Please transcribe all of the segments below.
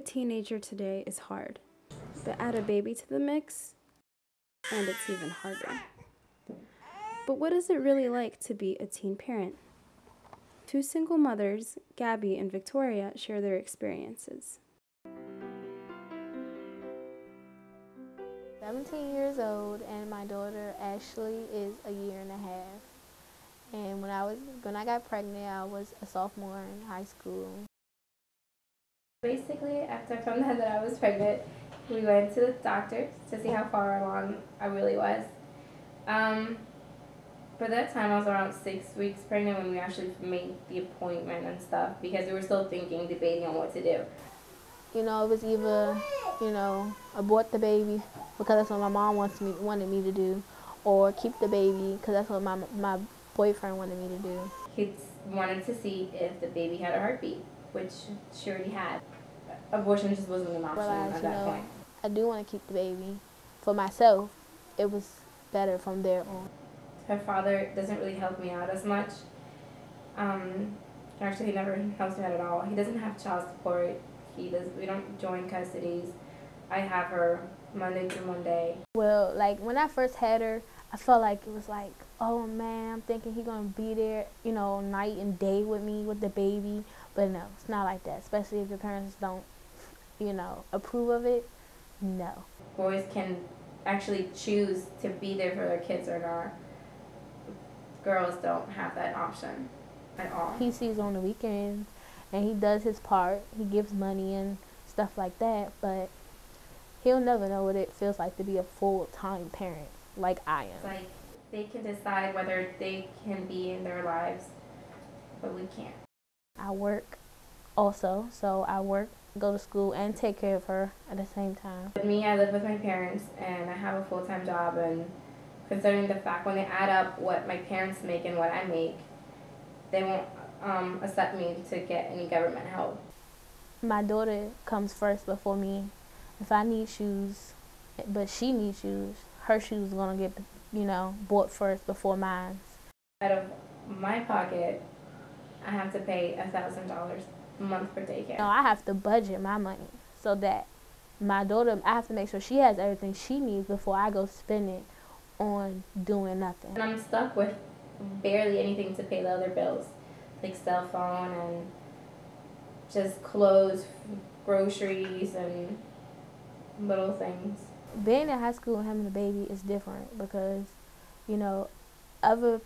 teenager today is hard, but add a baby to the mix, and it's even harder. But what is it really like to be a teen parent? Two single mothers, Gabby and Victoria, share their experiences. 17 years old, and my daughter Ashley is a year and a half. And when I got pregnant, I was a sophomore in high school. Basically, after I found out that I was pregnant, we went to the doctor to see how far along I really was. By that time, I was around 6 weeks pregnant when we actually made the appointment and stuff, because we were still thinking, debating on what to do. You know, it was either, abort the baby because that's what my mom wanted me to do, or keep the baby because that's what my boyfriend wanted me to do. He wanted to see if the baby had a heartbeat, which she already had. Abortion just wasn't an option at that point. I do want to keep the baby. For myself, it was better from there on. Her father doesn't really help me out as much. Actually, he never helps me out at all. He doesn't have child support. We don't join custodies. I have her Monday through Monday. Well, like when I first had her, I felt like it was like, oh man, I'm thinking he's gonna be there, night and day with me with the baby. But no, it's not like that. Especially if your parents don't, approve of it. No. Boys can actually choose to be there for their kids or not. Girls don't have that option at all. He sees on the weekends, and he does his part. He gives money and stuff like that, but he'll never know what it feels like to be a full-time parent like I am. It's like they can decide whether they can be in their lives, but we can't. I work also, so I work, go to school, and take care of her at the same time. With me, I live with my parents, and I have a full-time job, and considering the fact when they add up what my parents make and what I make, they won't accept me to get any government help. My daughter comes first before me. If I need shoes, but she needs shoes, her shoes are going to get, bought first before mine. Out of my pocket, I have to pay $1,000 a month for daycare. No, I have to budget my money so that my daughter, I have to make sure she has everything she needs before I go spend it on doing nothing. And I'm stuck with barely anything to pay the other bills, like cell phone and just clothes, groceries, and little things. Being in high school and having a baby is different because, other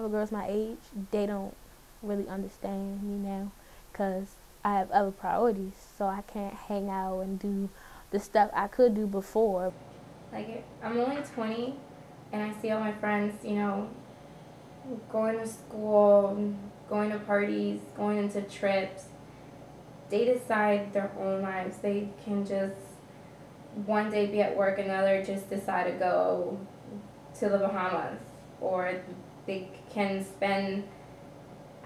girls my age, they don't really understand me now because I have other priorities, so I can't hang out and do the stuff I could do before. Like, I'm only 20, and I see all my friends, going to school, going to parties, going into trips. They decide their own lives. They can just one day be at work, another just decide to go to the Bahamas, or they can spend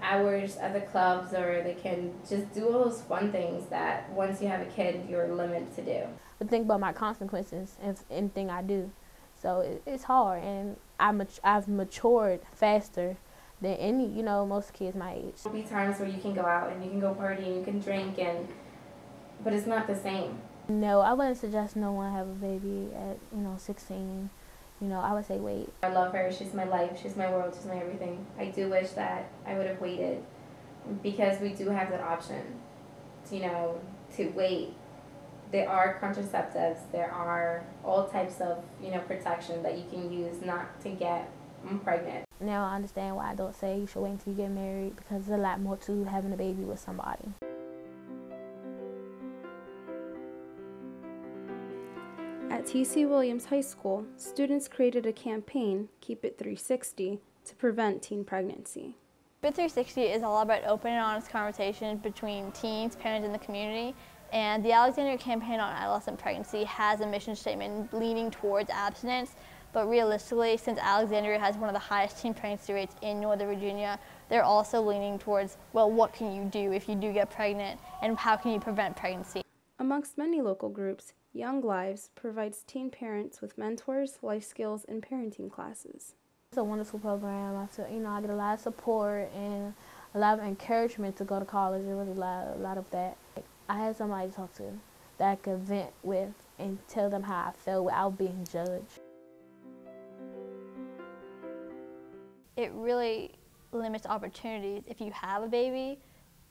hours at the clubs, or they can just do all those fun things that once you have a kid, you're limited to do. But think about my consequences in anything I do. So it's hard, and I've matured faster than any, most kids my age. There'll be times where you can go out and you can go party and you can drink, but it's not the same. No, I wouldn't suggest no one have a baby at, 16. I would say wait. I love her. She's my life. She's my world. She's my everything. I do wish that I would have waited, because we do have that option, to wait. There are contraceptives. There are all types of, protection that you can use not to get pregnant. Now I understand why adults say you should wait until you get married, because there's a lot more to having a baby with somebody. At T.C. Williams High School, students created a campaign, Keep It 360, to prevent teen pregnancy. Keep It 360 is all about open and honest conversation between teens, parents, and the community. And the Alexandria Campaign on Adolescent Pregnancy has a mission statement leaning towards abstinence. But realistically, since Alexandria has one of the highest teen pregnancy rates in Northern Virginia, they're also leaning towards, well, what can you do if you do get pregnant, and how can you prevent pregnancy? Amongst many local groups, Young Lives provides teen parents with mentors, life skills, and parenting classes. It's a wonderful program. I feel, I get a lot of support and a lot of encouragement to go to college. I really a lot of that. I had somebody to talk to. that I could vent with and tell them how I feel without being judged. It really limits opportunities. If you have a baby,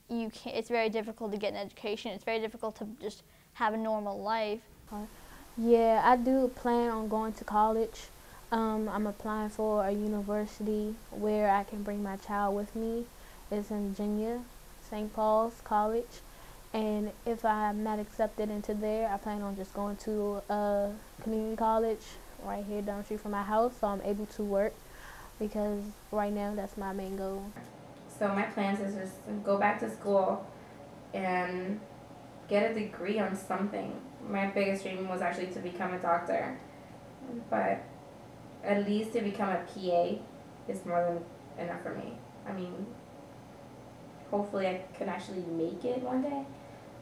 you can't, it's very difficult to get an education. It's very difficult to just have a normal life. Yeah, I do plan on going to college. I'm applying for a university where I can bring my child with me. It's in Virginia, St. Paul's College. And if I'm not accepted into there, I plan on just going to a community college right here down the street from my house, so I'm able to work, because right now that's my main goal. So my plans is just go back to school and get a degree on something. My biggest dream was actually to become a doctor, but at least to become a PA is more than enough for me. I mean, hopefully I can actually make it one day,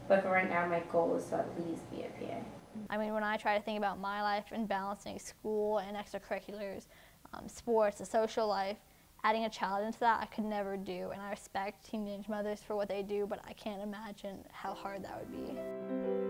but for right now my goal is to at least be a PA. I mean, when I try to think about my life and balancing school and extracurriculars, sports, the social life, adding a child into that I could never do. And I respect teenage mothers for what they do, but I can't imagine how hard that would be.